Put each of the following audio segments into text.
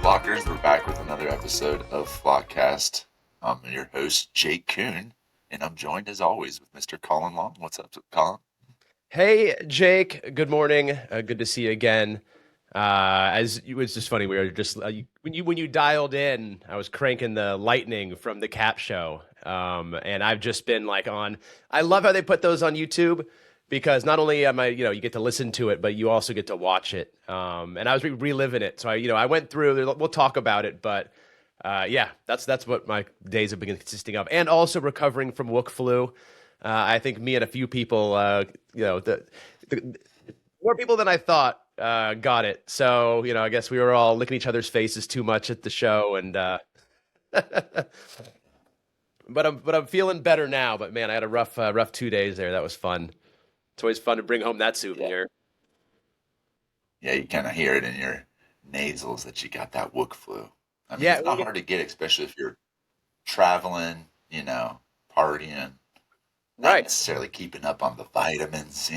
Flockers, we're back with another episode of Flockast. I'm your host, Jake Kuhn, and I'm joined as always with Mr. Colin Long. What's up, Colin? Hey, Jake. Good morning. Good to see you again. It was just funny. We were just when you dialed in, I was cranking the lightning from the Cap show, and I've just been like on. I love how they put those on YouTube because not only am I, you get to listen to it, but you also get to watch it. And I was reliving it, so I went through. We'll talk about it, but yeah, that's what my days have been consisting of, and also recovering from Wook flu. I think me and a few people, the more people than I thought got it. So, I guess we were all licking each other's faces too much at the show, and but I'm feeling better now. But man, I had a rough 2 days there. That was fun. It's always fun to bring home that souvenir. Yeah, you kind of hear it in your nasals that you got that Wook flu. I mean, Yeah, it's not hard to get, especially if you're traveling, partying, not right. necessarily keeping up on the vitamins.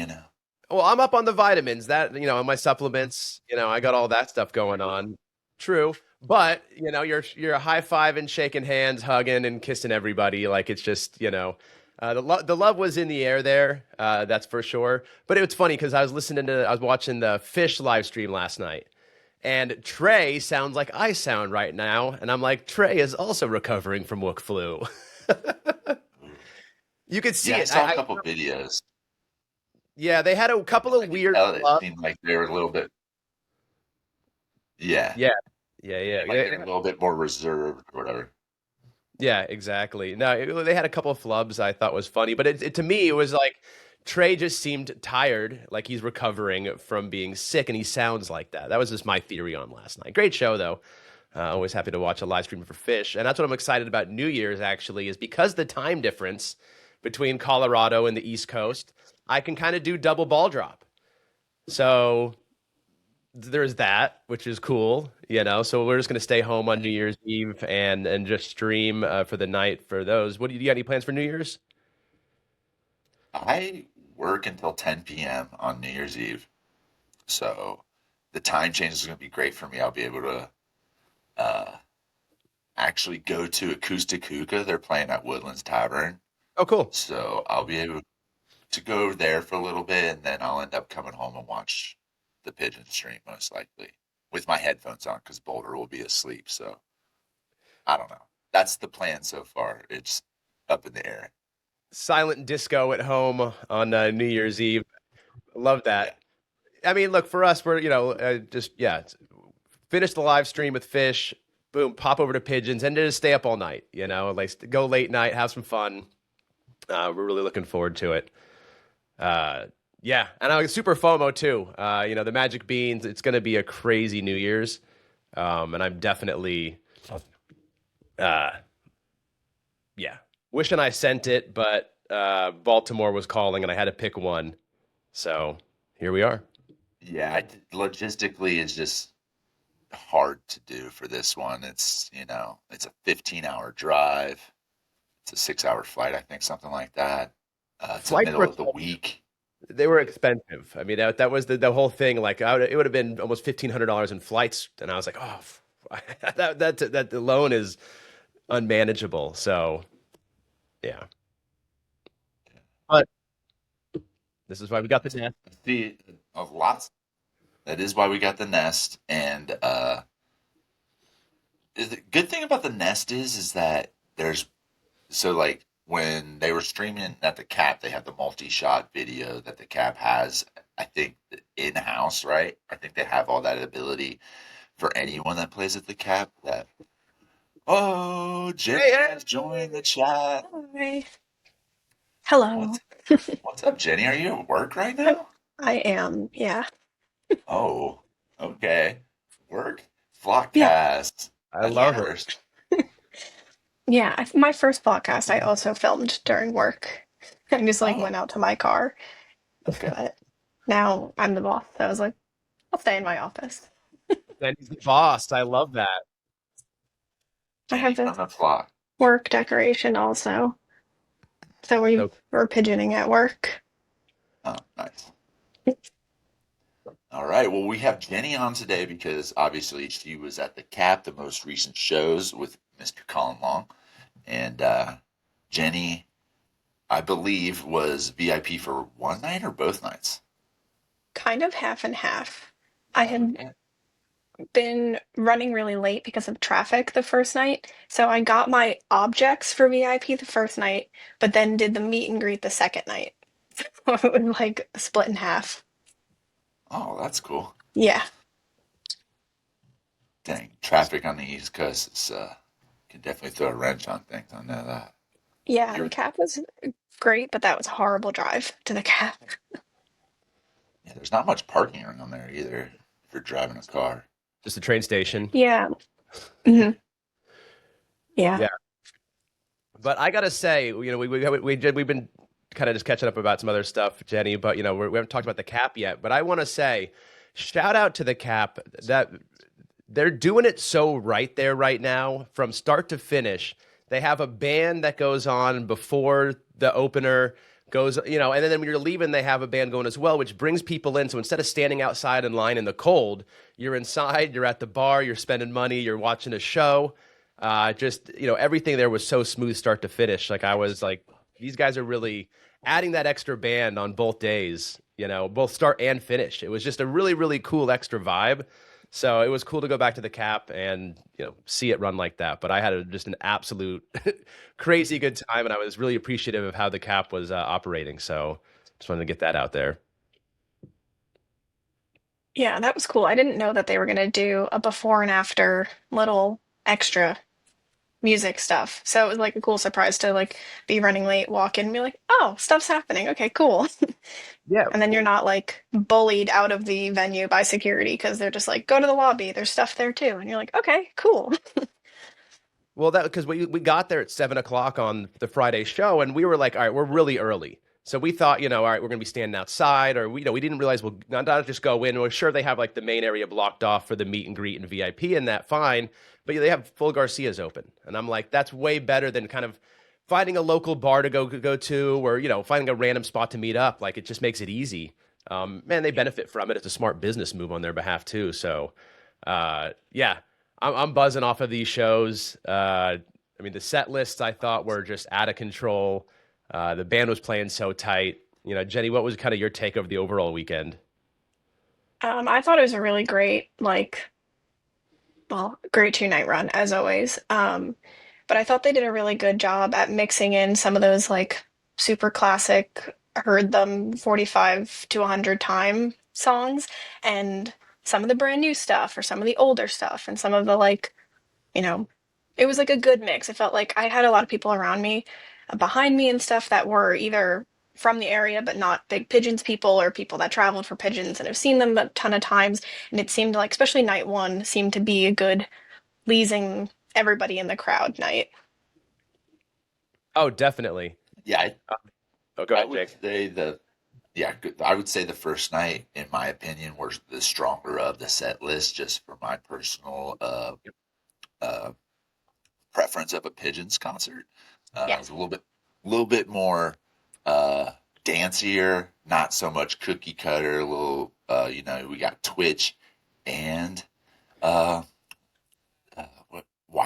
Well, I'm up on the vitamins. That on my supplements. I got all that stuff going on. True, but you're high fiving, shaking hands, hugging, and kissing everybody. Like it's just the love was in the air there. That's for sure. But it was funny because I was watching the Fish live stream last night, and Trey sounds like I sound right now, and I'm like Trey is also recovering from Wook flu. You could see Yeah, I it. saw a couple videos. Yeah, they had a couple I of could weird tell it clubs. seemed like they were a little bit, yeah, Yeah, yeah, yeah. like they're a little bit more reserved or whatever. Yeah, exactly. No, they had a couple of flubs I thought was funny, but to me it was like Trey just seemed tired, like he's recovering from being sick, and he sounds like that. That was just my theory on last night. Great show though. Always happy to watch a live stream for Fish, and that's what I'm excited about New Year's actually is because the time difference between Colorado and the East Coast, I can kind of do double ball drop. So there's that, which is cool, So we're just gonna stay home on New Year's Eve and just stream for the night for those. What do you got? Any plans for New Year's? I work until 10 p.m. on New Year's Eve, so the time change is going to be great for me. I'll be able to uh, actually go to Acoustic Hookah. They're playing at Woodlands Tavern, Oh, cool. so I'll be able to go there for a little bit, and then I'll end up coming home and watch the Pigeon stream most likely with my headphones on because Boulder will be asleep. So I don't know. That's the plan so far. It's up in the air. Silent disco at home on New Year's Eve. Love Yeah. that. I mean, look for us. We're just finish the live stream with Fish. Boom, pop over to Pigeons and just stay up all night. Like go late night, have some fun. We're really looking forward to it. Yeah, and I'm super FOMO too. The Magic Beans. It's going to be a crazy New Year's, and I'm definitely, yeah, wishing I sent it, but Baltimore was calling, and I had to pick one. So here we are. Yeah, logistically it's just hard to do for this one. It's a 15-hour drive. It's a 6-hour flight, I think, something like that. It's the Flights middle were of the week. they were expensive. I mean, that was the whole thing. Like, it would have been almost $1,500 in flights, and I was like, oh, that alone is unmanageable. So yeah, but this is why we got this. See, lots. That is why we got the Nest. And the good thing about the Nest is that there's so like when they were streaming at the Cap, they had the multi-shot video that the Cap has. I think in house, right? I think they have all that ability for anyone that plays at the Cap. That Jenny Hey, has joined the chat. Hi. Hello. What's what's up, Jenny? Are you at work right I'm, now? I am, yeah. Oh, okay. Work Yeah. Flockcast I at love it. first. Yeah. My first podcast I also filmed during work. I just Oh, went out to my car. okay. But now I'm the boss. So I was like, I'll stay in my office. And he's the boss. I love that. I Jenny have a from the flock. work decoration also. So So we're pigeoning at work. Oh, nice. All right. Well, we have Jenny on today because obviously she was at the Cap, the most recent shows with Mr. Colin Long. And Jenny, I believe, was VIP for one night or both nights. Kind of half and half. I had Okay. been running really late because of traffic the first night, so I got my objects for VIP the first night, but then did the meet and greet the second night. It was like split in half. Oh, that's cool. Yeah. Dang, traffic on the East Coast is, can definitely throw a wrench on things. I know that. Yeah, the You're, cap was great, but that was a horrible drive to the cap. yeah, there's not much parking around there either if you're driving a car. Just a train station. Yeah. Hmm. Yeah. Yeah. But I gotta say, we've been kind of just catching up about some other stuff, Jenny. But we haven't talked about the Cap yet. But I want to say, shout out to the Cap that they're doing it so right there right now from start to finish. They have a band that goes on before the opener goes, and then when you're leaving, they have a band going as well, which brings people in. So instead of standing outside in line in the cold, you're inside, you're at the bar, you're spending money, you're watching a show. Just everything there was so smooth start to finish. Like I was like, these guys are really adding that extra band on both days. Both start and finish. It was just a really really cool extra vibe. So it was cool to go back to the Cap and see it run like that. But I had just an absolute crazy good time, and I was really appreciative of how the Cap was operating. So just wanted to get that out there. Yeah, that was cool. I didn't know that they were gonna do a before and after little extra music stuff. So it was like a cool surprise to like be running late, walk in and be like, oh, stuff's happening. Okay, cool. Yeah. And then you're not like bullied out of the venue by security because they're just like, go to the lobby. There's stuff there too. And you're like, okay, cool. Well, that because we got there at 7 o'clock on the Friday show, and we were like, all right, we're really early. So we thought, all right, we're gonna be standing outside, or we didn't realize we'll not just go in. We're sure they have like the main area blocked off for the meet and greet and VIP, and that fine. But they have full Garcias open, and I'm like, that's way better than kind of finding a local bar to go to, or finding a random spot to meet up. Like it just makes it easy. Man, they benefit from it. It's a smart business move on their behalf too. So, yeah, I'm buzzing off of these shows. I mean, the set lists I thought were just out of control. The band was playing so tight. Jenny, what was kind of your take of the overall weekend? I thought it was a really great, like, well, great 2 night run as always. But I thought they did a really good job at mixing in some of those like super classic, heard them 45 to 100 time songs and some of the brand new stuff or some of the older stuff and some of the like, you know, it was like a good mix. It felt like I had a lot of people around me, behind me and stuff that were either from the area but not big Pigeons people or people that traveled for Pigeons and have seen them a ton of times. And it seemed like, especially night one, seemed to be a good pleasing everybody in the crowd night. Oh, definitely. Yeah, Oh, go I ahead, would Jake. say I would say the first night, in my opinion, was the stronger of the set list, just for my personal uh, preference of a Pigeons concert. It Yeah. was little bit more uh, dancier, not so much cookie cutter. A little, we got Twitch and uh, what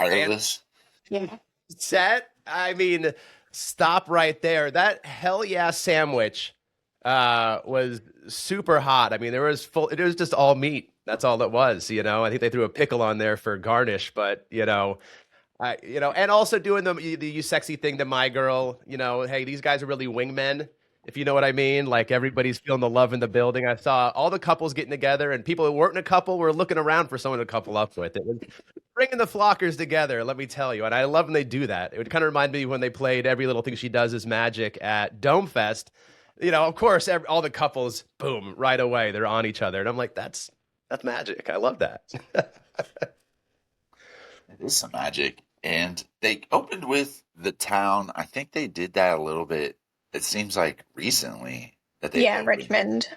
And wireless. Yeah. set. I mean, stop right there. That hell yeah sandwich was super hot. I mean, it was just all meat. That's all it was, I think they threw a pickle on there for garnish, but and also doing the you sexy thing to my girl, hey, these guys are really wingmen, if you know what I mean. Like everybody's feeling the love in the building. I saw all the couples getting together, and people who weren't a couple were looking around for someone to couple up with. It was bringing the flockers together, let me tell you. And I love when they do that. It would kind of remind me when they played Every Little Thing She Does Is Magic at Dome Fest. Of course, all the couples, boom, right away, they're on each other. And I'm like, that's magic. I love that. It is some magic. And they opened with the town. I think they did that a little bit. It seems like recently that they Yeah, opened. Richmond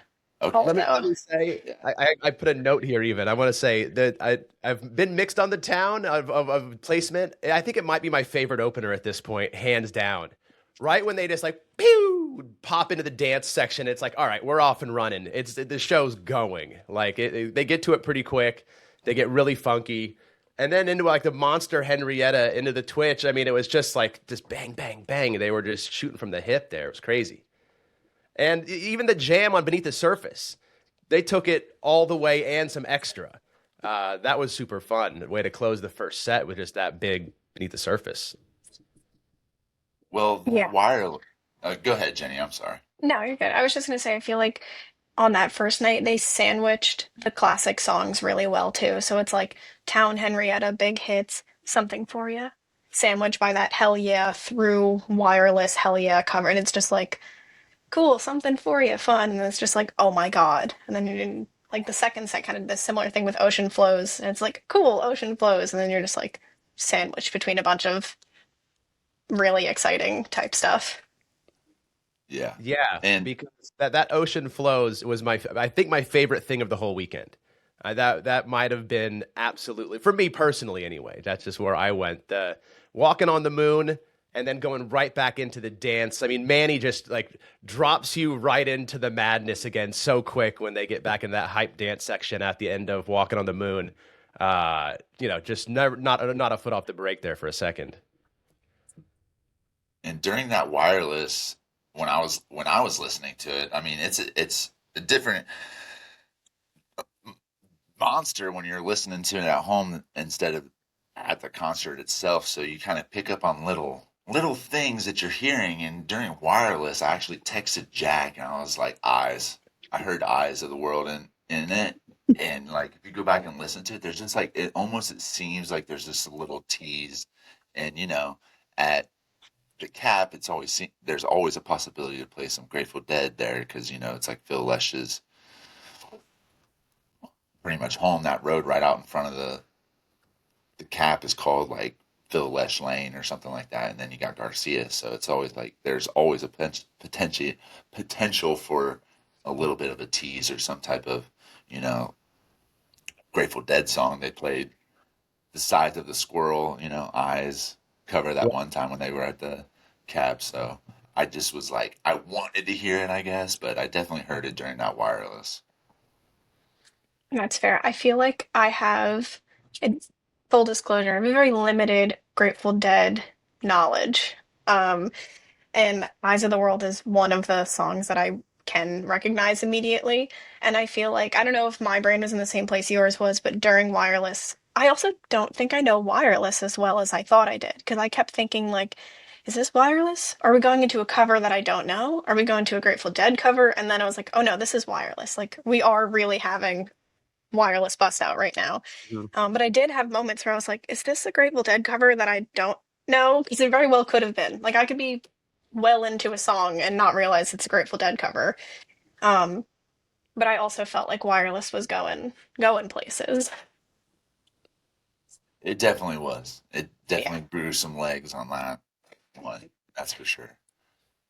Okay. Let also. me say, I put a note here even. I want to say that I've been mixed on the town of placement. I think it might be my favorite opener at this point, hands down. Right when they just like, pew, pop into the dance section, it's like, all right, we're off and running. It's the show's going. Like they get to it pretty quick. They get really funky. And then into like the Monster Henrietta into the Twitch. I mean, it was just like just bang, bang, bang. They were just shooting from the hip there. It was crazy. And even the jam on Beneath the Surface, they took it all the way and some extra. That was super fun. Way to close the first set with just that big Beneath the Surface. Well, Yeah. wireless. Go ahead, Jenny. I'm sorry. No, you're good. I was just gonna say, I feel like on that first night they sandwiched the classic songs really well too. So it's like Town Henrietta, big hits, Something for You, sandwiched by that Hell Yeah through wireless Hell Yeah cover, and it's just like cool, Something for You, fun, and it's just like oh my god. And then you didn't like the second set kind of this similar thing with Ocean Flows, and it's like cool, Ocean Flows, and then you're just like sandwiched between a bunch of really exciting type stuff. Yeah. Yeah, And because that Ocean Flows was I think my favorite thing of the whole weekend. That might have been absolutely for me personally anyway. That's just where I went. The walking on the moon and then going right back into the dance. I mean, Manny just like drops you right into the madness again so quick when they get back in that hype dance section at the end of Walking on the Moon. Just never not a foot off the brake there for a second. and during that wireless, when I was listening to it, I mean, it's a different monster when you're listening to it at home instead of at the concert itself. So you kind of pick up on little things that you're hearing. And during wireless, I actually texted Jack and I was like, "Eyes." I heard "Eyes of the World" in it. And like if you go back and listen to it, there's just like it seems like there's just a little tease. And at the cap, there's always a possibility to play some Grateful Dead there because it's like Phil Lesh's pretty much home. That road right out in front of the cap is called like Phil Lesh Lane or something like that, and then you got Garcia. So it's always like there's always a potential for a little bit of a tease or some type of you know Grateful Dead song. They played "The Size of the Squirrel," Eyes cover that one time when they were at the cab. So I just was like, I wanted to hear it, I guess, but I definitely heard it during that wireless. That's fair. I feel like I have, it's full disclosure, I have a very limited Grateful Dead knowledge. Um, and Eyes of the World is one of the songs that I can recognize immediately. And I feel like, I don't know if my brain was in the same place yours was, but during Wireless, I also don't think I know Wireless as well as I thought I did. Because I kept thinking, like, is this Wireless? Are we going into a cover that I don't know? Are we going to a Grateful Dead cover? And then I was like, oh no, this is Wireless. Like, we are really having Wireless bust out right now. Mhm. But I did have moments where I was like, is this a Grateful Dead cover that I don't know? Because it very well could have been. Like, I could be well into a song and not realize it's a Grateful Dead cover. Um, but I also felt like Wireless was going places. It definitely was. It Yeah. definitely grew some legs on that one. That's for sure.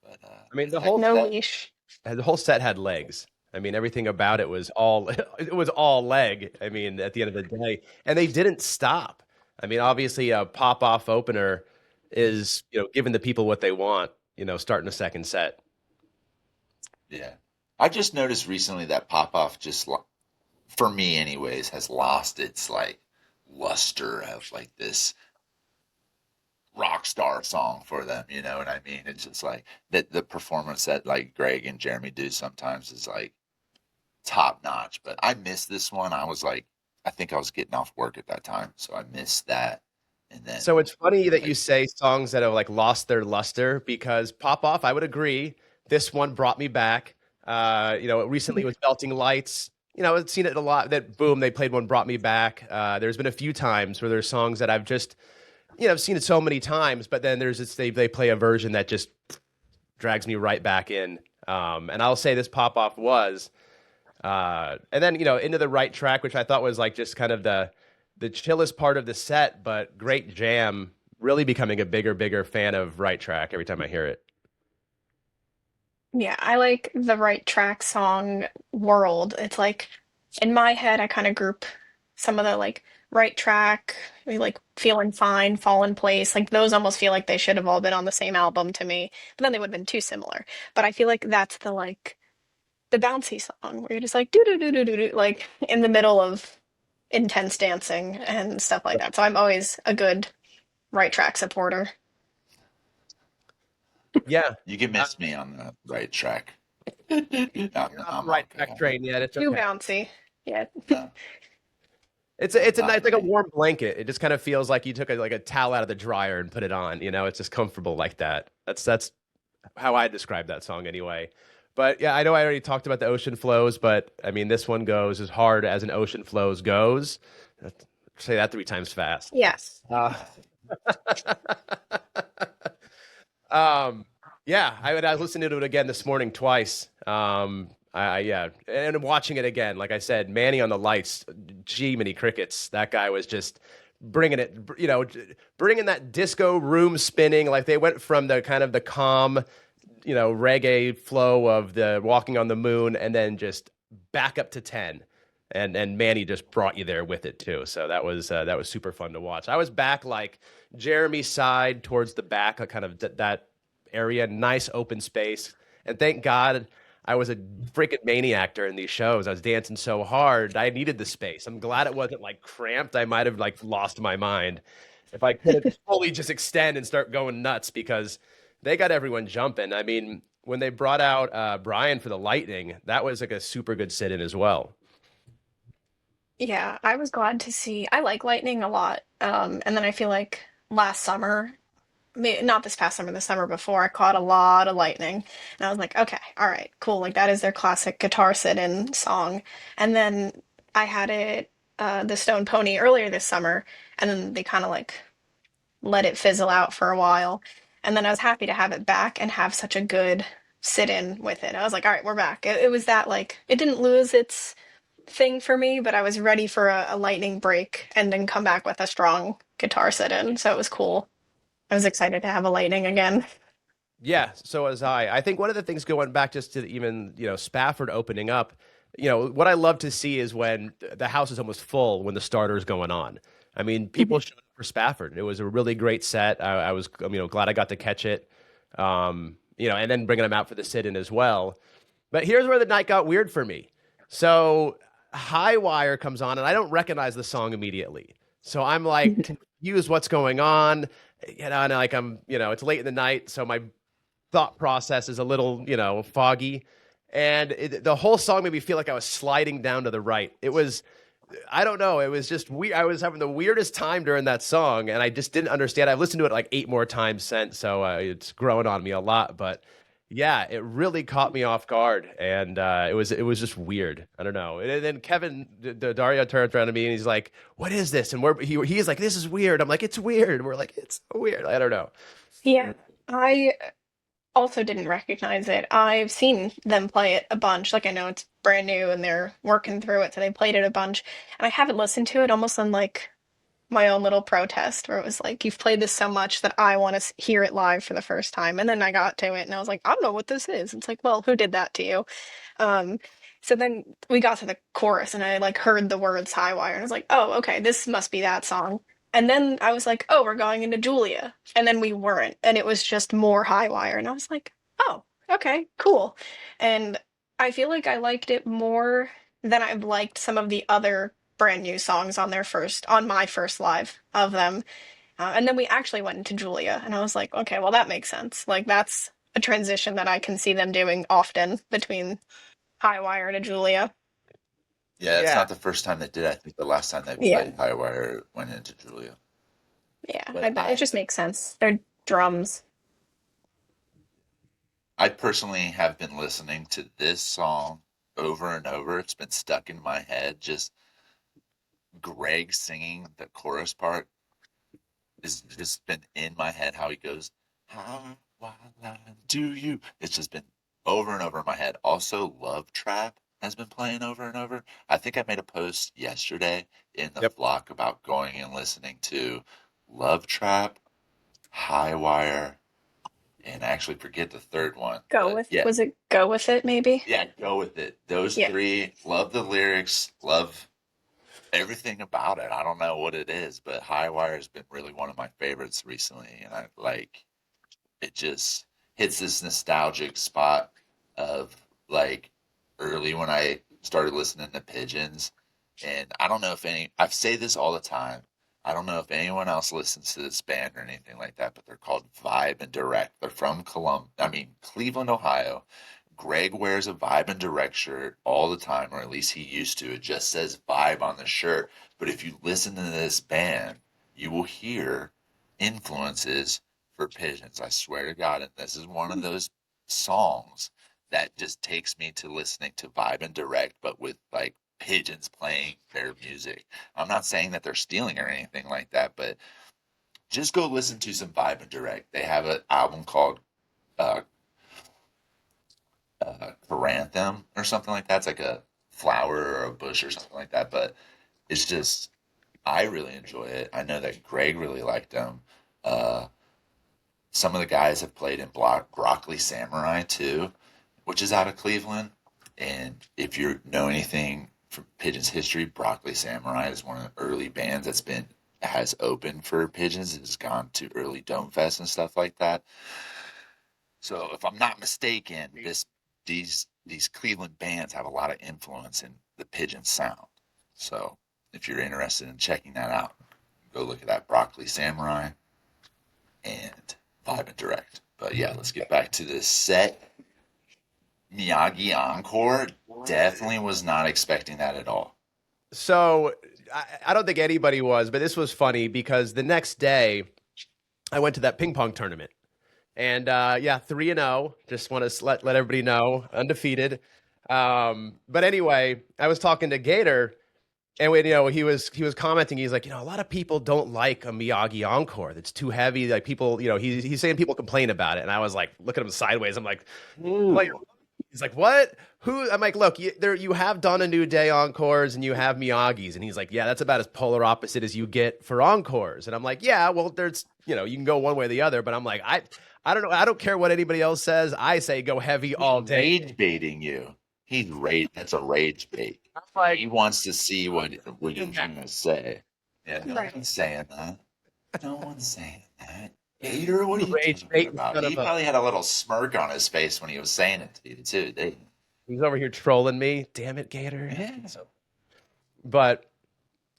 But I mean, the that whole No set leash. the whole set had legs. I mean, everything about it was all it was all leg. I mean, at the end of the day, and they didn't stop. I mean, obviously, a pop off opener is giving the people what they want. Starting a second set. yeah, I just noticed recently that Pop Off for me, anyways, has lost its like luster of like this rock star song for them. You know what I mean? It's just like that the performance that like Greg and Jeremy do sometimes is like top notch. But I missed this one. I think I was getting off work at that time, so I missed that. And then So it's funny that you like, say songs that have like lost their luster because pop off. I would agree. This one brought me back. Recently it was Belting Lights. I've seen it a lot. That boom, they played one, brought me back. There's been a few times where there's songs that I've just I've seen it so many times, but then there's this they play a version that just drags me right back in. And I'll say this pop off was, and then into the right track, which I thought was like just kind of the chillest part of the set, but great jam. Really becoming a bigger fan of right track every time I hear it. Yeah, I like the right track song world. It's like in my head, I kind of group some of the like Right Track, like Feeling Fine, Fall in Place. Like those almost feel like they should have all been on the same album to me. But then they would have been too similar. But I feel like that's the like the bouncy song where you're just like do do do do do do like in the middle of intense dancing and stuff like that. So I'm always a good Right Track supporter. Yeah. You can Uh, miss me on the right track. you're on the I'm right okay. track train yet. It's Too okay. bouncy. Yeah. No, It's a not nice, for like a me. warm blanket. It just kind of feels like you took like a towel out of the dryer and put it on. It's just comfortable like that. That's how I describe that song anyway. But yeah, I know I already talked about the ocean flows, but I mean this one goes as hard as an ocean flows goes. Say that three times fast. Yes. Uh, um, yeah, I was listening to it again this morning twice. Yeah, and watching it again, like I said, Manny on the lights, gee, many crickets. That guy was just bringing it, bringing that disco room spinning. Like they went from the kind of the calm, reggae flow of the Walking on the Moon, and then just back up to 10. And Manny just brought you there with it too. So that was super fun to watch. I was back like Jeremy's side towards the back, kind of that area, nice open space. And thank God I was a freaking maniac during these shows. I was dancing so hard. I needed the space. I'm glad it wasn't like cramped. I might have like lost my mind if I could have fully just extend and start going nuts because they got everyone jumping. I mean, when they brought out Brian for the Lightning, that was like a super good sit in as well. Yeah, I was glad to see. I like Lightning a lot. And then I feel like last summer, not this past summer, the summer before, I caught a lot of Lightning. And I was like, okay, all right, cool. Like that is their classic guitar sit-in song. And then I had it, the Stone Pony earlier this summer, and then they kind of like let it fizzle out for a while. And then I was happy to have it back and have such a good sit-in with it. I was like, all right, we're back. It was that like, it didn't lose its thing for me, but I was ready for a lightning break and then come back with a strong guitar sit in. So it was cool. I was excited to have a lightning again. Yeah, so was I. I think one of the things going back just to even, Spafford opening up, what I love to see is when the house is almost full when the starter is going on. I mean, people showed up for Spafford. It was a really great set. I was, glad I got to catch it. And then bringing them out for the sit-in as well. But here's where the night got weird for me. So High Wire comes on, and I don't recognize the song immediately. So I'm like confused what's going on. And like it's late in the night, so my thought process is a little, foggy. And the whole song made me feel like I was sliding down to the right. It was, I don't know. It was just weird. I was having the weirdest time during that song, and I just didn't understand. I've listened to it like 8 more times since, so it's grown on me a lot. But yeah, it really caught me off guard, and it was just weird. I don't know. And then Kevin, Dario turns around to me, and he's like, "What is this?" And he's like, "This is weird." I'm like, "It's weird." And we're like, "It's so weird." I don't know. Yeah, I also didn't recognize it. I've seen them play it a bunch. Like I know it's brand new and they're working through it, so they played it a bunch. And I haven't listened to it almost on like my own little protest where it was like, you've played this so much that I want to hear it live for the first time. And then I got to it and I was like, I don't know what this is. It's like, well, who did that to you? Um, so then we got to the chorus and I like heard the words High Wire and I was like, oh, okay, this must be that song. And then I was like, oh, we're going into Julia. And then we weren't. And it was just more High Wire. And I was like, oh, okay, cool. And I feel like I liked it more than I've liked some of the other brand new songs on my first live of them. And then we actually went into Julia, and I was like, okay, well, that makes sense. Like, that's a transition that I can see them doing often between High Wire to Julia. Yeah, it's Yeah. not the first time they did it. I think the last time they Yeah. played Highwire went into Julia. Yeah, But it I just makes sense. They're drums. I personally have been listening to this song over and over. It's been stuck in my head. Just Greg singing the chorus part has just been in my head. How he goes, "How do you?" It's just been over and over in my head. Also, Love Trap has been playing over and over. I think I made a post yesterday in the Yep. flock about going and listening to Love Trap, High Wire, and I actually forget the third one. But yeah, Was it Go With It, maybe? yeah, go with it. Those Yeah. three, love the lyrics, love everything about it. I don't know what it is, but High Wire has been really one of my favorites recently, and I like it. Just hits this nostalgic spot of like early when I started listening to Pigeons, and I don't know if I say this all the time. I don't know if anyone else listens to this band or anything like that, but they're called Vibe and Direct. They're from Cleveland, Ohio. Greg wears a Vibe and Direct shirt all the time, or at least he used to. It just says Vibe on the shirt. But if you listen to this band, you will hear influences for Pigeons. I swear to God. And this is one of those songs that just takes me to listening to Vibe and Direct, but with like Pigeons playing their music. I'm not saying that they're stealing or anything like that, but just go listen to some Vibe and Direct. They have an album called uh, Paranthum or something like that. It's like a flower or a bush or something like that. But it's just, I really enjoy it. I know that Greg really liked them. Uh, some of the guys have played in Broccoli Samurai too, which is out of Cleveland. And if you know anything from Pigeons history, Broccoli Samurai is one of the early bands has opened for Pigeons. It has gone to early Dome Fest and stuff like that. So if I'm not mistaken, these Cleveland bands have a lot of influence in the Pigeon sound. So if you're interested in checking that out, go look at that Broccoli Samurai and Vibe and Direct. But yeah, let's get back to this set. Miyagi Encore, definitely was not expecting that at all. So I don't think anybody was, but this was funny because the next day I went to that ping pong tournament. And yeah, 3-0. Just want to let everybody know, undefeated. But anyway, I was talking to Gator, and when, he was commenting. He's like, a lot of people don't like a Miyagi Encore. That's too heavy. Like people, he's saying people complain about it. And I was like, look at him sideways. I'm like, he's like, what? Who? I'm like, look, you have done a New Day encores and you have Miyagi's, and he's like, yeah, that's about as polar opposite as you get for encores. And I'm like, yeah, well, there's, you can go one way or the other. But I'm like, I don't know. I don't care what anybody else says. I say go heavy all day. Rage baiting you. That's a rage bait. He wants to see what you're going to say. Yeah, no one's saying that. No one's saying that. Gator, what are you talking about? He probably had a little smirk on his face when he was saying it to you, too. He's over here trolling me. Damn it, Gator. Yeah. But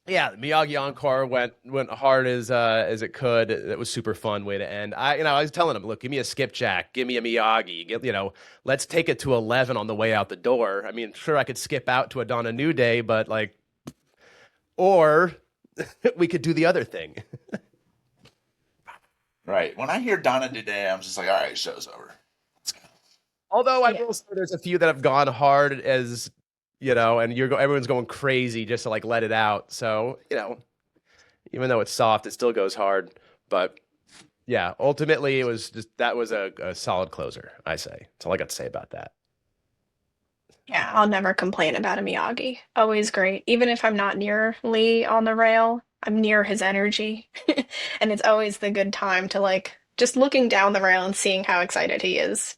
yeah, Miyagi Encore went hard as it could. It was super fun way to end. I was telling him, look, give me a skipjack, give me a Miyagi, let's take it to 11 on the way out the door. I mean, sure, I could skip out to a Dawn of New Day, but or we could do the other thing. Right. When I hear Dawn of New Day, I'm just like, all right, show's over. Let's go. Although I will say there's a few that have gone hard as and everyone's going crazy just to let it out. So, even though it's soft, it still goes hard. But yeah, ultimately that was a solid closer, I say. That's all I got to say about that. Yeah, I'll never complain about a Miyagi. Always great. Even if I'm not near Lee on the rail, I'm near his energy. And it's always the good time to just looking down the rail and seeing how excited he is.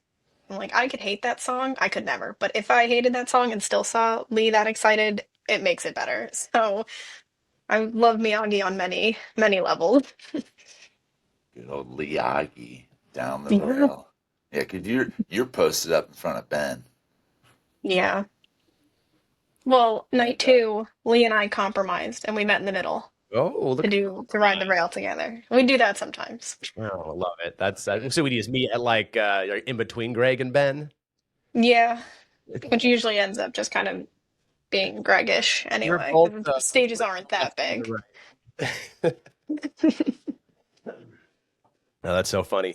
I could hate that song. I could never. But if I hated that song and still saw Lee that excited, it makes it better. So I love Miyagi on many, many levels. Good old Miyagi down the rail. Yeah, because you're posted up in front of Ben. Yeah. Well, night 2, Lee and I compromised and we met in the middle. Oh, to ride the rail together. We do that sometimes. Oh, I love it. That's so we just meet at in between Greg and Ben. Yeah, which usually ends up just kind of being Greggish anyway. The stages aren't that big. No, that's so funny.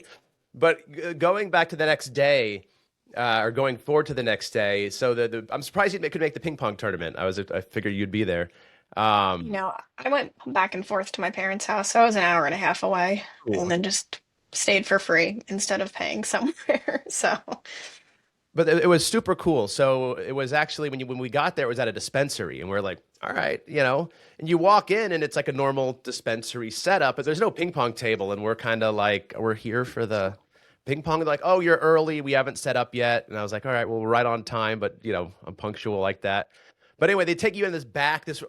But going back to the next day, or going forward to the next day, so I'm surprised you could make the ping pong tournament. I figured you'd be there. I went back and forth to my parents' house, so I was an hour and a half away, and then just stayed for free instead of paying somewhere. So, but it was super cool. So it was actually when we got there, it was at a dispensary, and we're like, all right, and you walk in, and it's like a normal dispensary setup, but there's no ping pong table, and we're kind of like, we're here for the ping pong. They're like, oh, you're early, we haven't set up yet, and I was like, all right, well, we're right on time, but I'm punctual like that. But anyway, they take you in this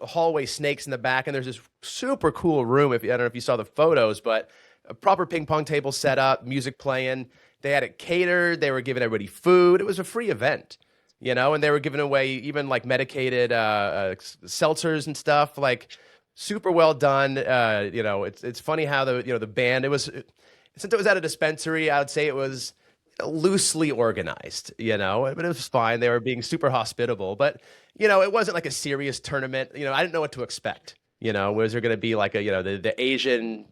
hallway snakes in the back, and there's this super cool room. I don't know if you saw the photos, but a proper ping pong table set up, music playing. They had it catered. They were giving everybody food. It was a free event, and they were giving away even like medicated seltzers and stuff. Like super well done. It's funny how the band, since it was at a dispensary, I would say it was loosely organized, but it was fine. They were being super hospitable, but it wasn't like a serious tournament. I didn't know what to expect. Was there going to be like the Asian,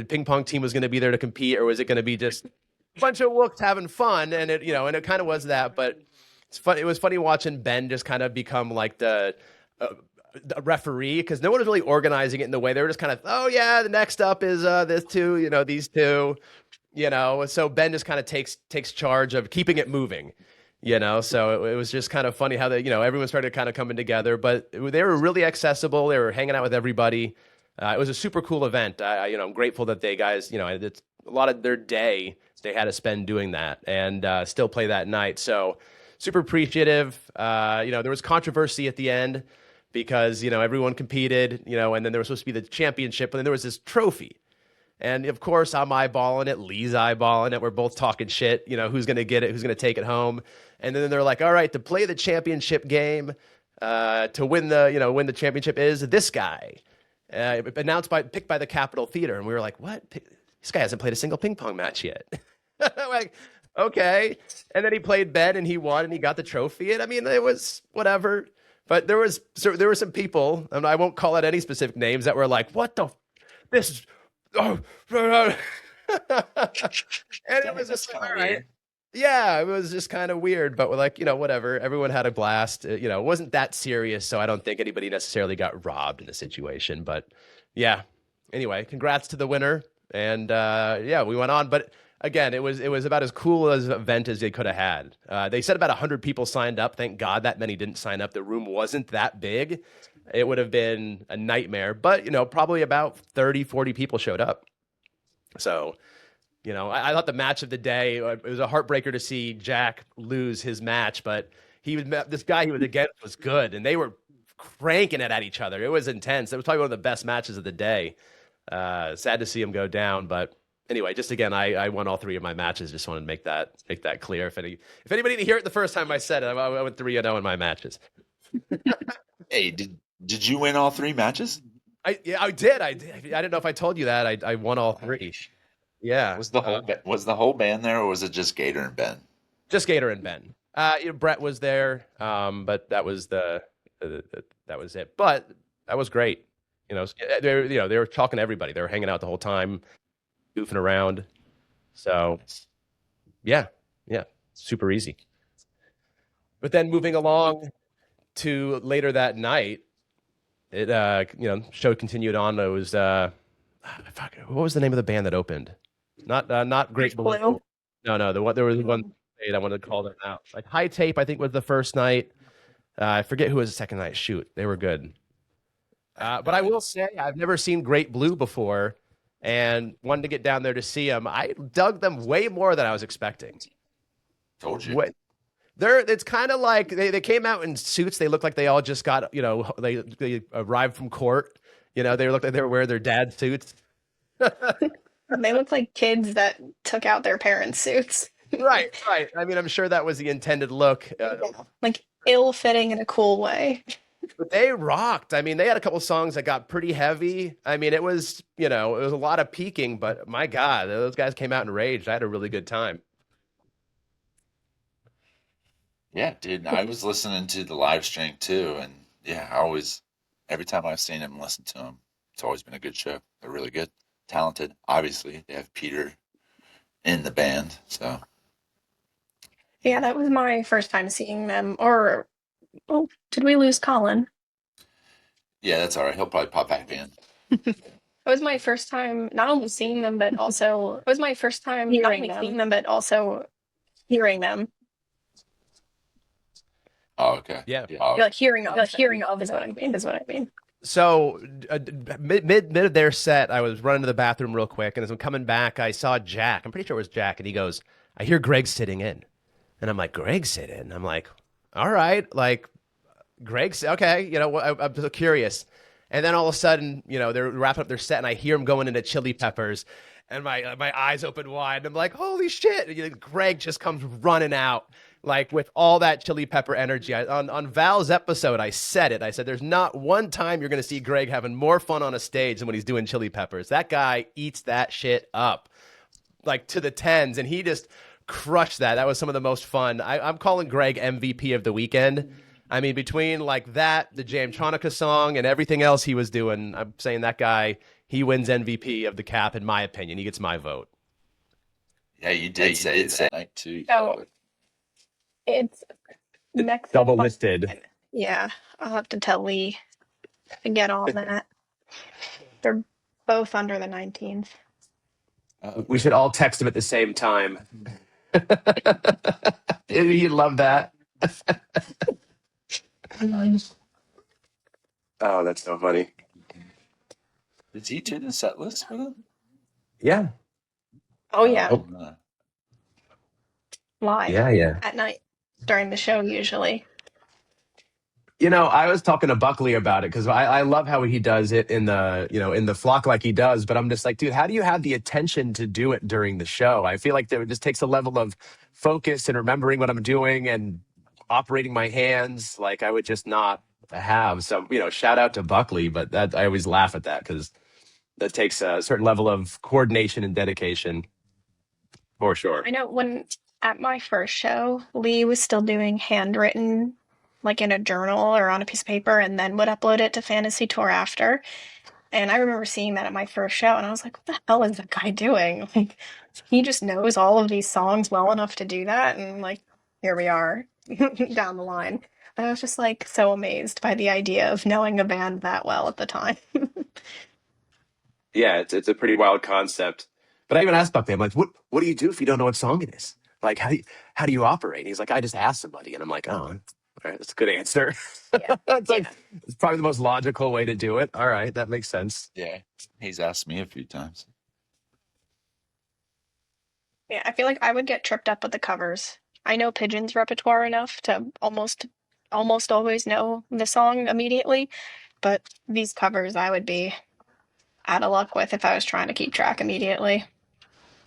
ping pong team was going to be there to compete, or was it going to be just a bunch of wooks having fun? And it kind of was that, but it's fun. It was funny watching Ben just kind of become like the referee, because no one was really organizing it in the way. They were just kind of, oh yeah, the next up is this two, these two. So Ben just kind of takes charge of keeping it moving, so it was just kind of funny how everyone started kind of coming together, but they were really accessible. They were hanging out with everybody. It was a super cool event. I'm grateful that they guys, it's a lot of their day they had to spend doing that, and still play that night. So super appreciative. There was controversy at the end because, everyone competed, and then there was supposed to be the championship, and then there was this trophy. And of course, I'm eyeballing it. Lee's eyeballing it. We're both talking shit. Who's going to get it? Who's going to take it home? And then they're like, "All right, to play the championship game, to win the championship is this guy." Picked by the Capitol Theater, and we were like, "What? This guy hasn't played a single ping pong match yet." Like, okay. And then he played Ben, and he won, and he got the trophy. And I mean, it was whatever. But there were some people, and I won't call out any specific names, that were like, "What the? This is." Oh, and it was just all right. Yeah, it was just kind of weird, but we're like, whatever. Everyone had a blast. It wasn't that serious, so I don't think anybody necessarily got robbed in the situation. But yeah, anyway, congrats to the winner, and we went on. But again, it was about as cool as an event as they could have had. They said about 100 people signed up. Thank God that many didn't sign up. The room wasn't that big. It would have been a nightmare, but probably about 30, 40 people showed up. So, I thought the match of the day, it was a heartbreaker to see Jack lose his match, but this guy he was against was good, and they were cranking it at each other. It was intense. It was probably one of the best matches of the day. Sad to see him go down, but anyway, just again, I won all three of my matches. Just wanted to make that clear. If anybody didn't hear it the first time I said it, I went 3-0 in my matches. Hey, did you win all three matches? I did. I didn't know if I told you that. I won all three. Yeah. Was the whole band there, or was it just Gator and Ben? Just Gator and Ben. Brett was there, but that was that was it. But that was great. They were talking to everybody. They were hanging out the whole time, goofing around. So, yeah, super easy. But then moving along to later that night, it show continued on. It was what was the name of the band that opened? Not Great Blue. No. There was one I wanted to call them out. Like High Tape, I think, was the first night. I forget who was the second night. Shoot, they were good. But I will say I've never seen Great Blue before, and wanted to get down there to see them. I dug them way more than I was expecting. Told you. It's kind of like they came out in suits. They look like they all just got, they arrived from court. They look like they were wearing their dad's suits. They look like kids that took out their parents' suits. Right. I mean, I'm sure that was the intended look. Like ill-fitting in a cool way. But they rocked. I mean, they had a couple songs that got pretty heavy. I mean, it was a lot of peaking, but my God, those guys came out and raged. I had a really good time. Yeah, dude, I was listening to the live stream too, and yeah, every time I've seen him, listen to him, it's always been a good show. They're really good, talented. Obviously, they have Peter in the band, so. Yeah, that was my first time seeing them. Did we lose Colin? Yeah, that's all right. He'll probably pop back in. It was my first time not only seeing them, but also it was my first time seeing them, but also hearing them. Oh, okay. Yeah. Oh. Like hearing of is what I mean. So mid of their set, I was running to the bathroom real quick, and as I'm coming back, I saw Jack. I'm pretty sure it was Jack, and he goes, "I hear Greg's sitting in," and I'm like, "Greg sit in?" I'm like, "All right, like, Greg's okay. I'm so curious. And then all of a sudden, they're wrapping up their set, and I hear him going into Chili Peppers, and my eyes open wide. And I'm like, holy shit! And Greg just comes running out, like with all that Chili Pepper energy. On Val's episode, I said it. I said, "There's not one time you're going to see Greg having more fun on a stage than when he's doing Chili Peppers. That guy eats that shit up, like to the tens, and he just crushed that. That was some of the most fun. I'm calling Greg MVP of the weekend. I mean, between like that, the Jamtronica song, and everything else he was doing, I'm saying that guy, he wins MVP of the Cap, in my opinion. He gets my vote. Yeah, you did say that night too. So it's next Double listed. Yeah, I'll have to tell Lee to get on that. They're both under the 19th. We should all text him at the same time. He'd love that. Oh, that's so funny. Did he do the set list for them? Yeah. Oh yeah, Oh, live. Yeah. At night during the show usually. I was talking to Buckley about it because I love how he does it in the flock like he does. But I'm just like, dude, how do you have the attention to do it during the show? I feel like it just takes a level of focus and remembering what I'm doing and operating my hands like I would just not have. So, shout out to Buckley. But that I always laugh at that because that takes a certain level of coordination and dedication for sure. I know when at my first show, Lee was still doing handwritten, like in a journal or on a piece of paper, and then would upload it to Fantasy Tour after. And I remember seeing that at my first show, and I was like, what the hell is that guy doing? Like, he just knows all of these songs well enough to do that. And like, here we are down the line. I was just like so amazed by the idea of knowing a band that well at the time. Yeah, it's a pretty wild concept. But I even asked Buckley, I'm like, what do you do if you don't know what song it is? Like, how do you operate? And he's like, I just ask somebody. And I'm like, oh, all right, that's a good answer. Yeah. It's like it's probably the most logical way to do it. All right, that makes sense. yeah. He's asked me a few times. Yeah, I feel like I would get tripped up with the covers. I know Pigeons repertoire enough to almost always know the song immediately, but these covers I would be out of luck with if I was trying to keep track immediately.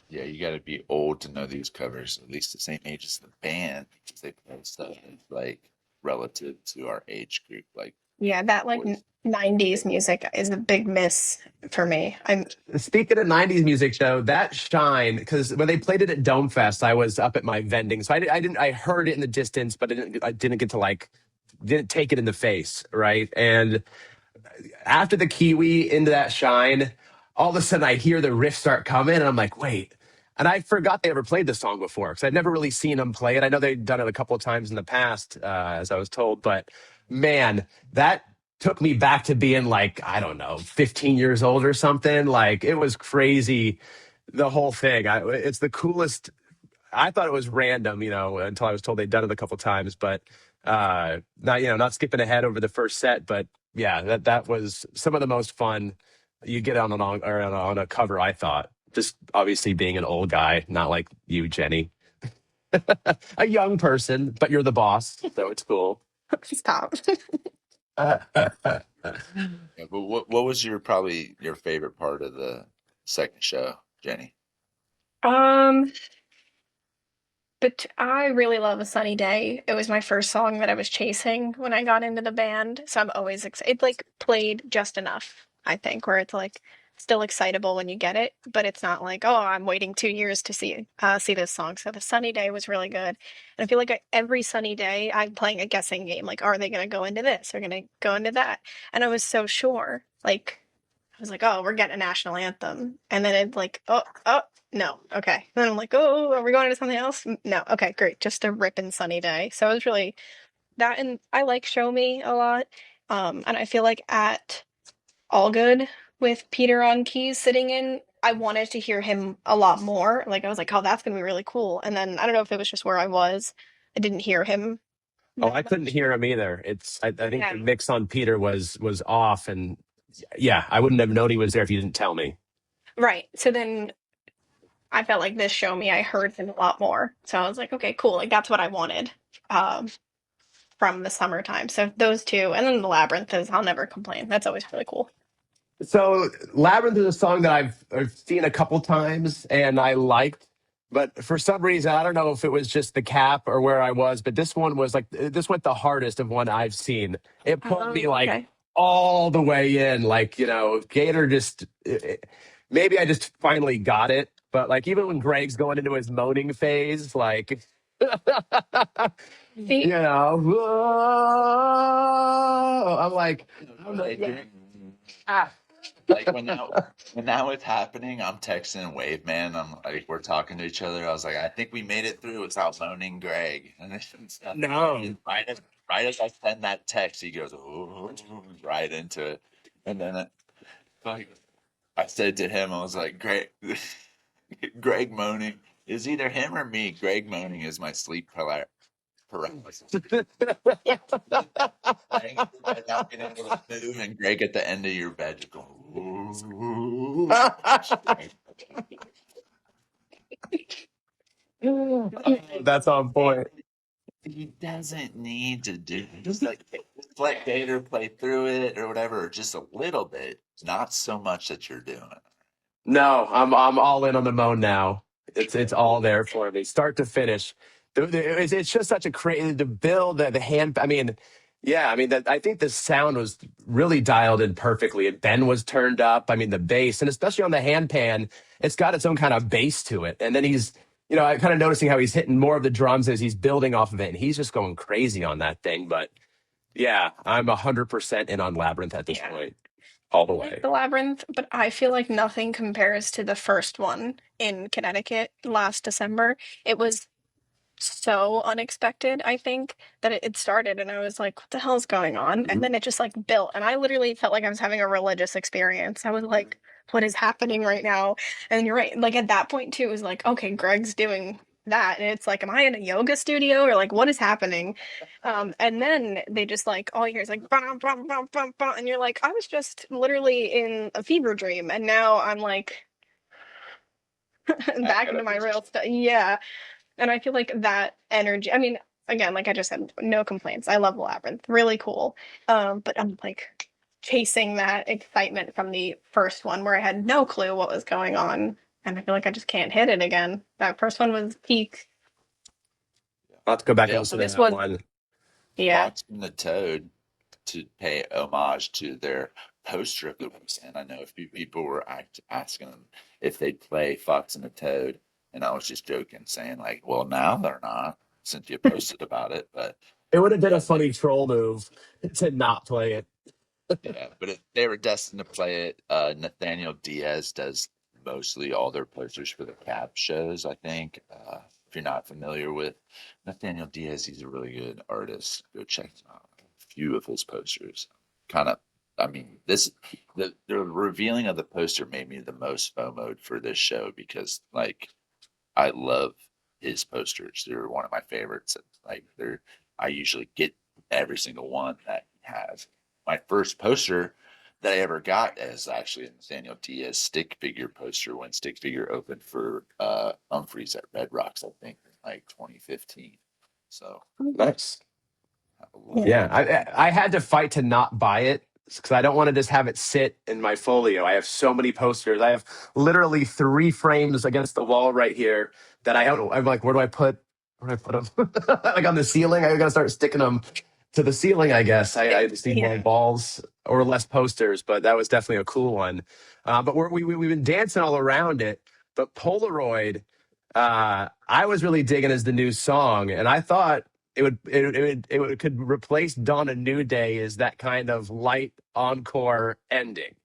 Yeah, you got to be old to know these covers, at least the same age as the band, because they play stuff that's, like relative to our age group. Like, Yeah, that like boys. 90s music is a big miss for me. I'm Speaking of 90s music, though, that Shine, because when they played it at Dome Fest, I was up at my vending. So I heard it in the distance, but I didn't get to didn't take it in the face. Right. And after the Kiwi into that Shine, all of a sudden I hear the riff start coming, and I'm like, wait. And I forgot they ever played this song before because I'd never really seen them play it. I know they'd done it a couple of times in the past, as I was told, but man, that took me back to being like, I don't know, 15 years old or something. Like it was crazy, the whole thing. It's the coolest. I thought it was random, until I was told they'd done it a couple times, but not skipping ahead over the first set, but yeah, that was some of the most fun you get on a cover. I thought, just obviously being an old guy, not like you, Jenny, a young person, but you're the boss, so it's cool. stop. Yeah, but what was probably your favorite part of the second show, Jenny? Um, but I really love A Sunny Day. It was my first song that I was chasing when I got into the band, so I'm always excited. It like played just enough, I think, where it's like still excitable when you get it, but it's not like, oh, I'm waiting 2 years to see this song. So The Sunny Day was really good, and I feel like every sunny day I'm playing a guessing game. Like, are they going to go into this? Or going to go into that? And I was so sure. Like, I was like, oh, we're getting a national anthem, and then it's like, oh, no, okay. And then I'm like, oh, are we going into something else? No, okay, great, just a ripping sunny day. So it was really that, and I like Show Me a lot. And I feel like at All Good with Peter on keys sitting in, I wanted to hear him a lot more. Like I was like, oh, that's gonna be really cool. And then I don't know if it was just where I was, I didn't hear him Oh, that I couldn't much. hear him either. I think Yeah, the mix on Peter was off, and yeah, I wouldn't have known he was there if you didn't tell me. right. So then I felt like this Show Me, I heard him a lot more. So I was like, okay, cool. Like that's what I wanted. Um, from the summertime. So those two, and then the Labyrinth is I'll never complain. That's always really cool. So Labyrinth is a song that I've seen a couple times and I liked, but for some reason I don't know if it was just the cap or where I was, but this one was like this went the hardest of one I've seen. It pulled me Oh, like okay. all the way in, like Gator just maybe I just finally got it, but like even when Greg's going into his moaning phase, like See, whoa, I'm like, yeah. Ah. Like when that was happening, I'm texting Wave Man. I'm like, we're talking to each other. I was like, I think we made it through without moaning Greg and stuff. No. And right as I send that text, he goes, "Ooh," right into it. And then like, I said to him, I was like, Greg moaning is either him or me. Greg moaning is my sleep paralysis. yeah. Laying in your bed, not being able to move, and Greg at the end of your bed just going, "Ooh." That's on point. He doesn't need to do just let Gator play through it or whatever, just a little bit, not so much that you're doing. No, I'm all in on the moan now. It's all there for me, start to finish. It's just such a crazy the build, the hand. I mean, yeah, I mean that. I think the sound was really dialed in perfectly. And Ben was turned up. I mean, the bass, and especially on the hand pan, it's got its own kind of bass to it. And then he's, I kind of noticing how he's hitting more of the drums as he's building off of it, and he's just going crazy on that thing. But yeah, I'm 100% in on Labyrinth at this Yeah. point, all the I like way. the Labyrinth, but I feel like nothing compares to the first one in Connecticut last December. It was so unexpected, I think, that it started and I was like, what the hell is going on? And then it just like built. And I literally felt like I was having a religious experience. I was like, what is happening right now? And you're right. Like at that point too, it was like, okay, Greg's doing that. And it's like, am I in a yoga studio or like what is happening? And then they just like all you hear is like bum, bum, bum, bum, bum, and you're like, I was just literally in a fever dream and now I'm like Back back at into it. my real stuff. Yeah. And I feel like that energy, I mean, again, like I just said, no complaints. I love Labyrinth, really cool. But I'm like chasing that excitement from the first one where I had no clue what was going on. And I feel like I just can't hit it again. That first one was peak. I'll have to go back They and also listen to This that was, one. yeah. Fox and the Toad to pay homage to their poster of the weekend. I know a few people were asking them if they'd play Fox and the Toad, and I was just joking, saying like, "Well, now they're not," since you posted about it. But It would have been a yeah, funny troll move to not play it. yeah, but they were destined to play it. Nathaniel Diaz does mostly all their posters for the Cap shows, I think. If you're not familiar with Nathaniel Diaz, he's a really good artist. Go check out a few of his posters. Kind of, I mean, the revealing of the poster made me the most FOMO'd for this show because, like, I love his posters. They're one of my favorites. Like, I usually get every single one that he has. My first poster that I ever got is actually a Nathaniel Diaz stick figure poster when stick figure opened for Humphreys at Red Rocks, I think, in like 2015. So Nice. I love Yeah. Yeah, those. I had to fight to not buy it because I don't want to just have it sit in my folio. I have so many posters. I have literally 3 frames against the wall right here that I'm like, where do I put them? Like on the ceiling. I got to start sticking them to the ceiling. I guess I just need more Yeah. walls or less posters. But that was definitely a cool one. But we've been dancing all around it. But Polaroid, I was really digging as the new song, and I thought could replace Dawn a New Day as that kind of light encore ending.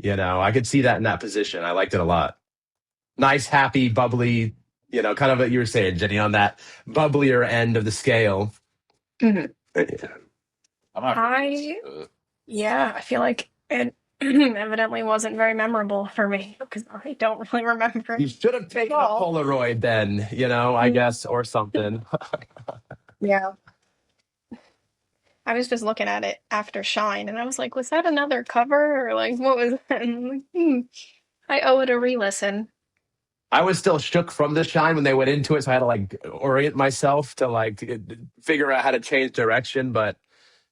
I could see that in that position. I liked it a lot. Nice, happy, bubbly. Kind of what you were saying, Jenny, on that bubblier end of the scale. Mhm. I'm gonna have to re-listen I, to it. yeah, I feel like it evidently wasn't very memorable for me because I don't really remember You should have at taken a all. Polaroid then, I Mm, guess, or something. yeah. I was just looking at it after Shine and I was like, was that another cover or like what was that? And I'm like, I owe it a re-listen. I was still shook from the shine when they went into it, so I had to like orient myself to like figure out how to change direction. But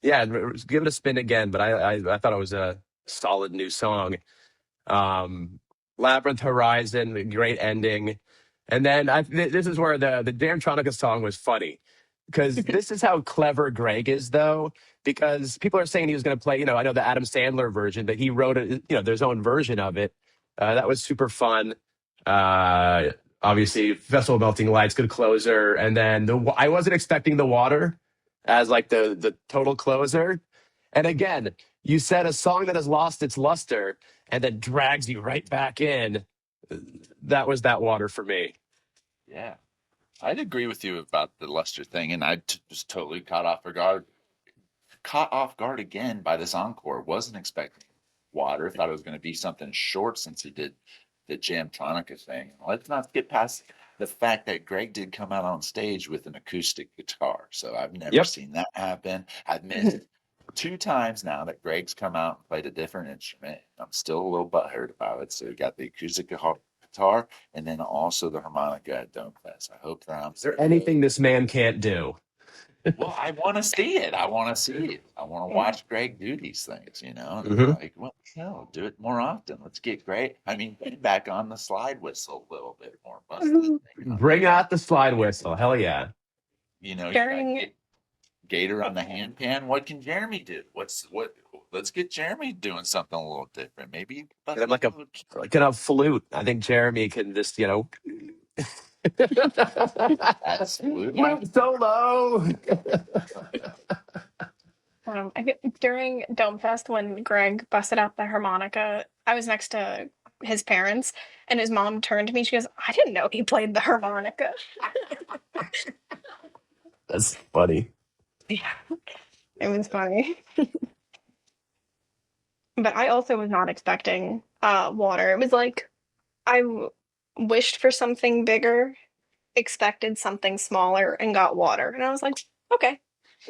yeah, give it a spin again. But I thought it was a solid new song. Um, Labyrinth Horizon, great ending. And then this is where the Damtronica song was funny because this is how clever Greg is, though. Because people are saying he was going to play, I know the Adam Sandler version, but he wrote it, there's own version of it. That was super fun. Uh, Obviously, Festival of Melting Lights, good closer. And then I wasn't expecting The Water as like the total closer. And again, you said a song that has lost its luster and then drags you right back in. That was That Water for me. Yeah, I'd agree with you about the luster thing, and was totally caught off guard again by this encore. Wasn't expecting Water. Thought it was going to be something short since he did the Jamtronica thing. Let's not get past the fact that Greg did come out on stage with an acoustic guitar. So I've never Yep. seen that happen. I've missed two times now that Greg's come out and played a different instrument. I'm still a little butthurt about it. So we got the acoustic guitar and then also the harmonica at Dome Fest. I hope that I'm Is there anything this man can't do? well, I want to see it. I want to see it. I want to Yeah. watch Greg do these things, Mhm. Like, what the hell? Do it more often. Let's get Greg. I mean, get back on the slide whistle a little bit more. Bust that thing out. Bring out the slide whistle. Hell yeah. You got During Gator on the handpan. What can Jeremy do? What? Let's get Jeremy doing something a little different. Maybe And I'm like a flute. I think Jeremy can just, that's flute. flute solo. during Dome Fest when Greg busted out the harmonica, I was next to his parents, and his mom turned to me. She goes, "I didn't know he played the harmonica." That's funny. Yeah, it was funny. But I also was not expecting water. It was like wished for something bigger, expected something smaller, and got water. And I was like, okay,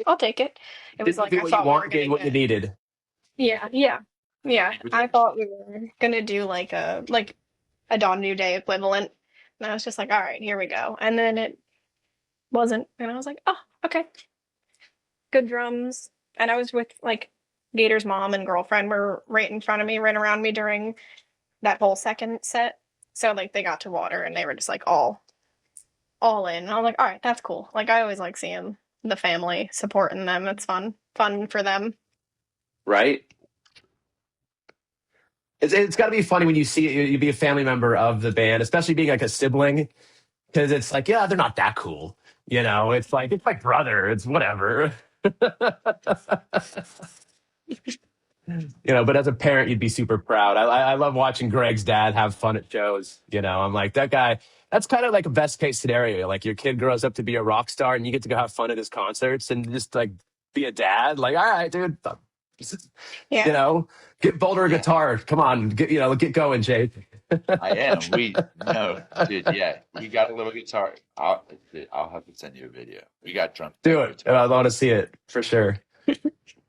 I'll take it. It was Didn't like do I what you thought we were want, gonna gave what you get. needed. Yeah, yeah, yeah. I thought we were gonna do like a Dawn New Day equivalent. And I was just like, all right, here we go. And then it wasn't, and I was like, oh, okay, good drums. And I was with like Gator's mom and girlfriend were right in front of me, right around me during that whole second set. So like they got to water and they were just like all in. And I was like, all right, that's cool. Like I always like seeing the family supporting them. It's fun for them. Right? It's got to be funny when you see you be a family member of the band, especially being like a sibling, because it's like, yeah, they're not that cool. It's like it's my brother. It's whatever. But as a parent, you'd be super proud. I love watching Greg's dad have fun at shows. I'm like that guy. That's kind of like a best case scenario. Like your kid grows up to be a rock star, and you get to go have fun at his concerts and just like be a dad. Like, all right, dude. Yeah. Get Boulder a Yeah. guitar. Come on, get going, Jake. I am. No, dude. Yeah, we got a little guitar. I'll have to send you a video. We got drum. Do it. I want to see it for sure.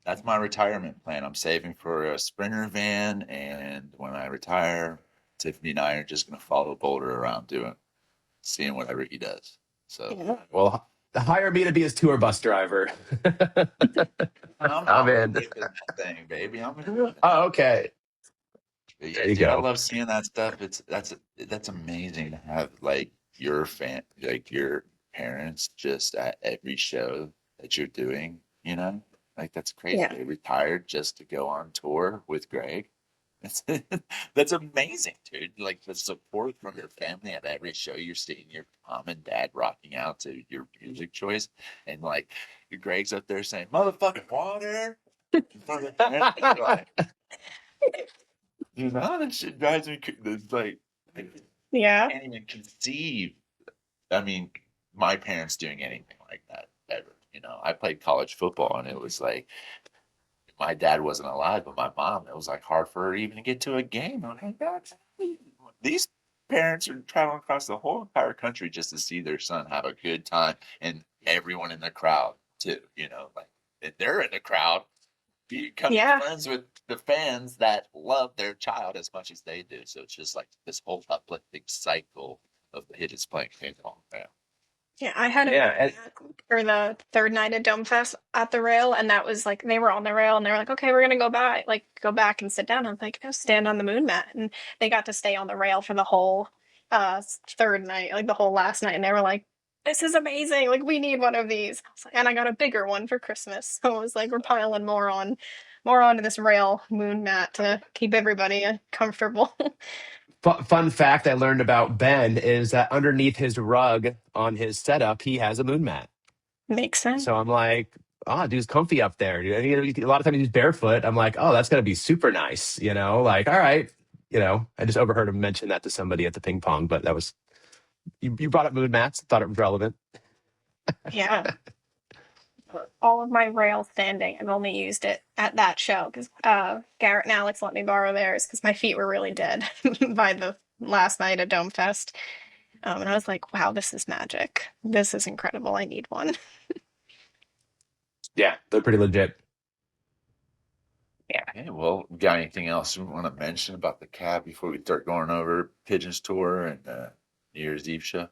That's my retirement plan. I'm saving for a Sprinter van, and when I retire, Tiffany and I are just going to follow Boulder around seeing whatever he does. So Yeah. Well, hire me to be his tour bus driver. I'm in. that thing, baby. I'm Oh, okay. Yeah, There you dude, I go. love seeing that stuff. That's amazing to have like your parents just at every show that you're doing, Like that's crazy. Yeah. They retired just to go on tour with Greg. That's that's amazing, dude. Like the support from your family at every show you're seeing your mom and dad rocking out to your music choice, and like Greg's up there saying "motherfucking water" in front of the parents. You're like, that shit drives me. It's like I Yeah. can't even conceive. I mean, my parents doing anything like that ever. I played college football, and it was like my dad wasn't alive, but my mom. It was like hard for her even to get to a game. I'm like, God, these parents are traveling across the whole entire country just to see their son have a good time, and everyone in the crowd too. Like if they're in the crowd, becoming Yeah. friends with the fans that love their child as much as they do. So it's just like this whole uplifting cycle of the Pigeons playing ping pong. Yeah. Yeah, I had a Yeah, for the third night at Dome Fest at the rail, and that was like they were on the rail, and they were like, "Okay, we're gonna go back and sit down." I'm like, "No, stand on the moon mat," and they got to stay on the rail for the whole third night, like the whole last night, and they were like, "This is amazing! Like, we need one of these." I was like, and I got a bigger one for Christmas, so it was like we're piling more onto this rail moon mat to keep everybody comfortable. fun fact I learned about Ben is that underneath his rug on his setup, he has a moon mat. Makes sense. So I'm like, oh, dude's comfy up there. A lot of times he's barefoot. I'm like, oh, that's gonna be super nice. Like, all right. I just overheard him mention that to somebody at the ping pong, but that was you brought up moon mats. Thought it was relevant. Yeah. All of my rail standing, I've only used it at that show because Garrett and Alex let me borrow theirs because my feet were really dead by the last night at Dome Fest. And I was like, wow, this is magic. This is incredible. I need one. Yeah, they're pretty legit. Yeah. Okay, well, got anything else we want to mention about the cab before we start going over Pigeons tour and New Year's Eve show?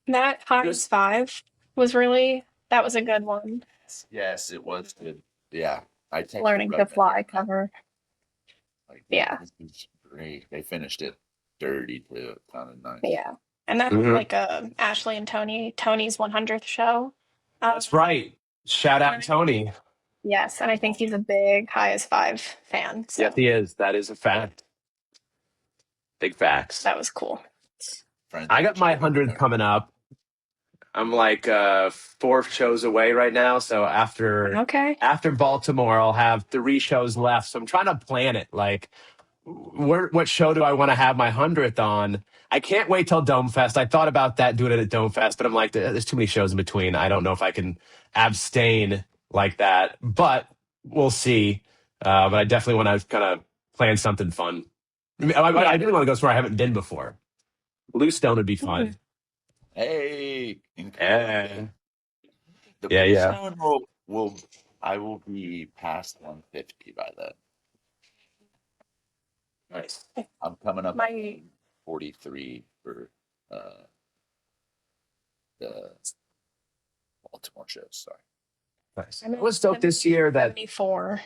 That Highs 5 was that was a good one. Yes, it was good. Yeah, I texted Learning to Roman, fly cover. like, Yeah. this is great. They finished it dirty too. It sounded nice. Yeah. And that's like Ashley and Tony's 100th show. That's right. Shout out Tony. Yes, and I think he's a big Highs 5 fan. So Yes, he is. That is a fact. Big facts. that was cool. Friends I of got my the show. 100th coming up. I'm like 4 shows away right now. So Okay. after Baltimore, I'll have 3 shows left. So I'm trying to plan it. Like, what show do I want to have my 100th on? I can't wait till Dome Fest. I thought about that doing it at Dome Fest, but I'm like, there's too many shows in between. I don't know if I can abstain like that, but we'll see. But I definitely want to kind of plan something fun. I really want to go somewhere I haven't been before. Bluestone would be fun. Hey, Yeah. the Yeah, yeah. Bluestone will I will be past 150 by then. Nice. I'm coming up My on 43 for the Baltimore shows. Sorry. Nice. I'm I was stoked this year that 74,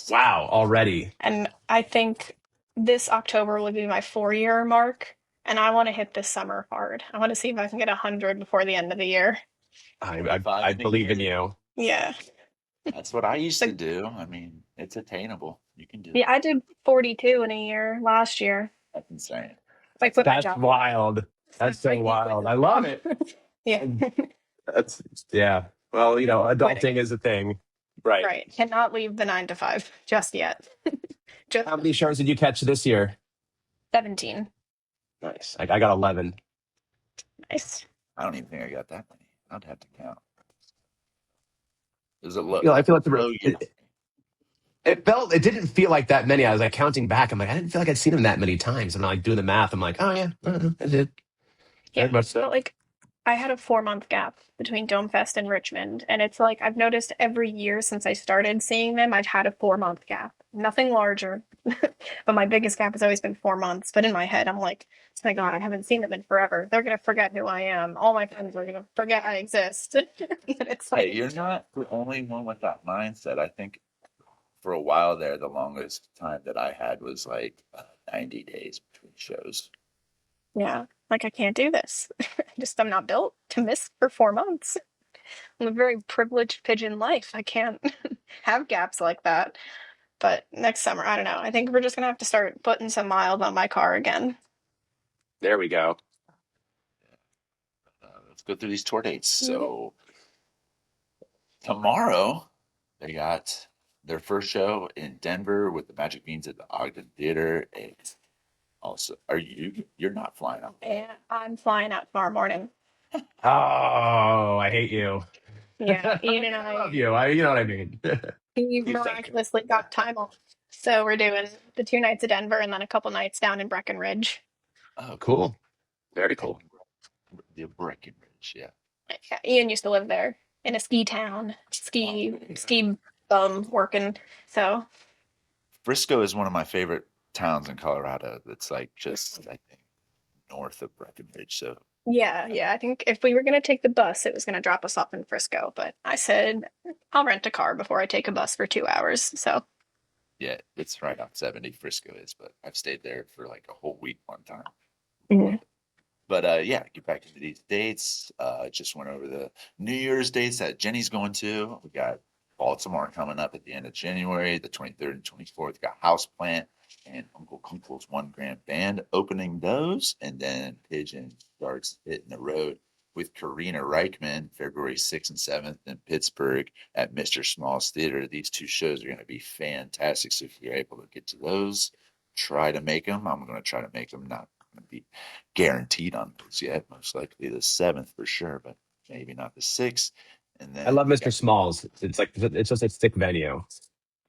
wow, already. and I think this October will be my 4-year mark, and I want to hit this summer hard. I want to see if I can get 100 before the end of the year. I believe in you. Yeah. That's what I used to do. I mean, it's attainable. You can do it. Yeah, I did 42 in a year last year. That's insane. I quit my That's job. wild. That's so wild. I love it. Yeah. Yeah. Well, adulting Quitting. is a thing. Right. Right. Cannot leave the 9 to 5 just yet. Just How many shows did you catch this year? 17. Nice. I got 11. Nice. I don't even think I got that many. I'd have to count. It was a low. I feel like low year. it didn't feel like that many. I was like counting back. I'm like, I didn't feel like I'd seen him that many times. I'm like doing the math. I'm like, oh yeah, I did. Yeah. Very much so. But like I had a 4-month gap between Dome Fest and Richmond, and it's like I've noticed every year since I started seeing them, I've had a 4-month gap. Nothing larger, but my biggest gap has always been 4 months. But in my head, I'm like, oh my God, I haven't seen them in forever. They're gonna forget who I am. All my friends are gonna forget I exist. And it's like, Hey, you're not the only one with that mindset. I think for a while there, the longest time that I had was like 90 days between shows. yeah, like I can't do this. I'm not built to miss for 4 months. I'm a very privileged pigeon life. I can't have gaps like that. But next summer, I don't know. I think we're just gonna have to start putting some miles on my car again. There we go. Let's go through these tour dates. So tomorrow, they got their first show in Denver with the Magic Beans at the Ogden Theater. And also, you're not flying out? Yeah, I'm flying out tomorrow morning. Oh, I hate you. Yeah, Ian and I love I, you. You know what I mean. he miraculously got time off. So we're doing the 2 nights at Denver and then a couple nights down in Breckenridge. Oh, Cool. Very cool. The Breckenridge, yeah. Yeah, Ian used to live there in a ski town, ski bum working. So Frisco is one of my favorite towns in Colorado. It's like just, I think, north of Breckenridge. So Yeah. I think if we were going to take the bus, it was going to drop us off in Frisco. But I said, I'll rent a car before I take a bus for 2 hours. So, yeah, it's right on 70 Frisco is, but I've stayed there for like a whole week one time. mhm. But yeah, get back into these dates. Just went over the New Year's dates that Jenny's going to. We got Baltimore coming up at the end of January, the 23rd and 24th. Got Houseplant and Uncle Kunkel's One Grand Band opening those. And then Pigeon starts hitting the road with Karina Reichman, February 6th and 7th in Pittsburgh at Mr. Small's Theater. These two shows are going to be fantastic. So if you're able to get to those, try to make them. I'm going to try to make them. Not going to be guaranteed on those yet. Most likely the 7th for sure, but maybe not the 6th. And I then love Mr. Smalls. It's like it's just a sick venue.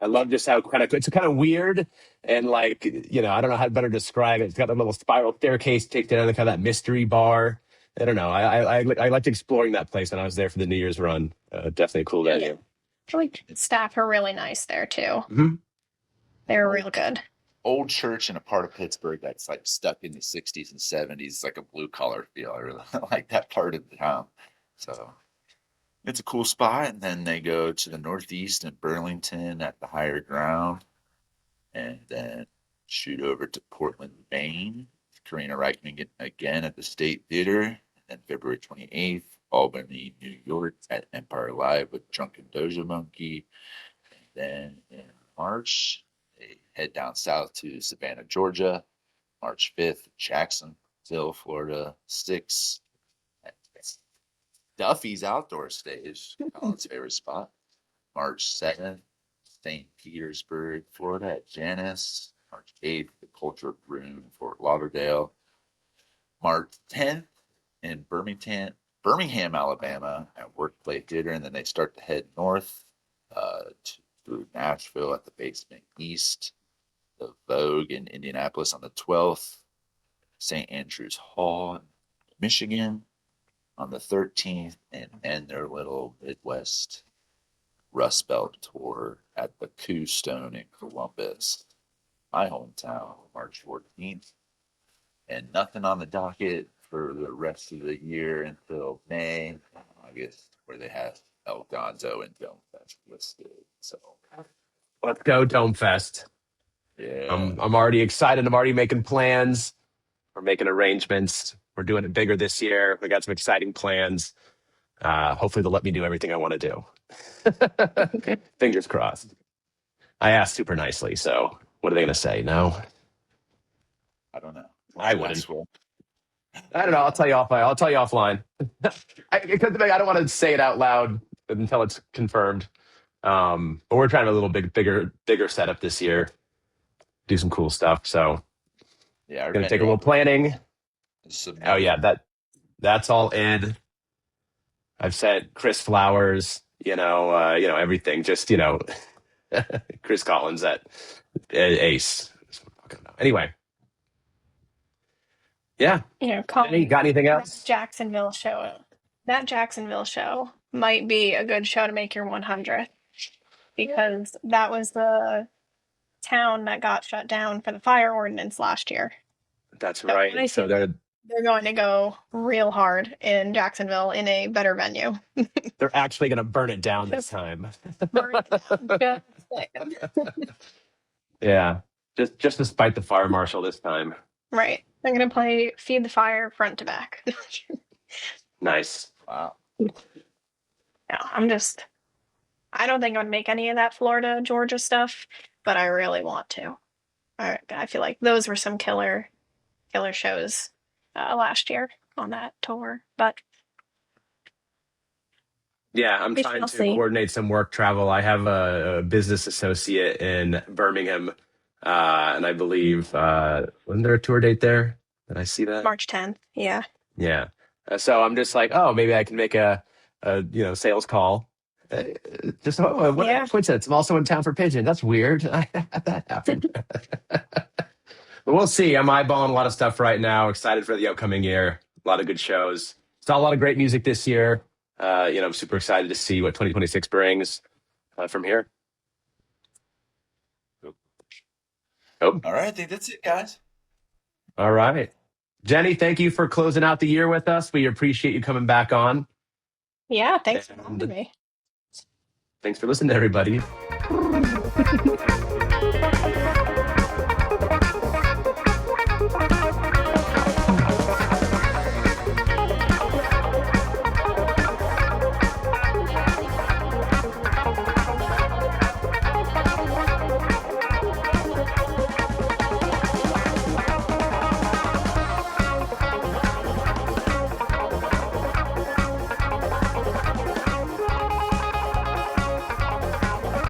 I love just how it's kind of weird and like I don't know how to better describe it. It's got a little spiral staircase takes down kind of that mystery bar. I don't know. I liked exploring that place when I was there for the New Year's run. Definitely a cool yeah, venue. I feel like staff are really nice there too. Mhm. They're real good. old church in a part of Pittsburgh that's like stuck in the 60s and 70s. It's like a blue collar feel. I really like that part of the town. So it's a cool spot. And then they go to the northeast in Burlington at the higher ground, and then shoot over to Portland, Maine. Karina Reichman again at the State Theater. And then February 28th, Albany, New York at Empire Live with Drunken Doja Monkey. And then in March, they head down south to Savannah, Georgia. March 5th, Jacksonville, Florida. 6th, Duffy's Outdoor Stage, Colin's favorite spot. March 7th, St. Petersburg, Florida at Janice. March 8th, the Culture Room in Fort Lauderdale. March 10th in Birmingham, Alabama at Workplay Theater. And then they start to head north through Nashville at the Basement East, the Vogue in Indianapolis on the 12th, St. Andrews Hall in Michigan on the 13th, and end their little Midwest Rust Belt tour at the Coup Stone in Columbus, my hometown, March 14th. And nothing on the docket for the rest of the year until May, August, where they have El Gonzo and Dome Fest listed. So, Let's go Dome Fest. yeah. I'm already excited. I'm already making plans. We're making arrangements. We're doing it bigger this year. We got some exciting plans. Hopefully they'll let me do everything I want to do. Fingers crossed. I asked super nicely, so what are they going to say? No, I don't know. I wouldn't. I don't know. I'll tell you off. I'll tell you offline. Because I don't want to say it out loud until it's confirmed. But we're trying a little bigger setup this year. Do some cool stuff. So Yeah, gonna take a little planning. Oh yeah, that's all in. I've sent Chris flowers. Everything. Just Chris Collins at Ace. Anyway, yeah. Colin, You got anything else? That Jacksonville show might be a good show to make your 100th because that was the town that got shut down for the fire ordinance last year. That's right. So they're going to go real hard in Jacksonville in a better venue. They're actually going to burn it down this time. Burn it down. Yeah, just despite the fire marshal this time. Right. They're going to play Feed the Fire front to back. Nice. Wow. No, I don't think I would make any of that Florida, Georgia stuff, but I really want to. I feel like those were some killer shows last year on that tour. But yeah, I'm trying to coordinate some work travel. I have a business associate in Birmingham, and I believe wasn't there a tour date there? Did I see that? March 10th. Yeah. Yeah. So I'm just like, oh, maybe I can make a sales call. What coincidence? I'm also in town for Pigeon. That's weird. That happened. But we'll see. I'm eyeballing a lot of stuff right now. Excited for the upcoming year. A lot of good shows. Saw a lot of great music this year. I'm super excited to see what 2026 brings from here. All right, I think that's it, guys. All right. Jennie, thank you for closing out the year with us. We appreciate you coming back on. Yeah, thanks for And having me. thanks for listening, everybody.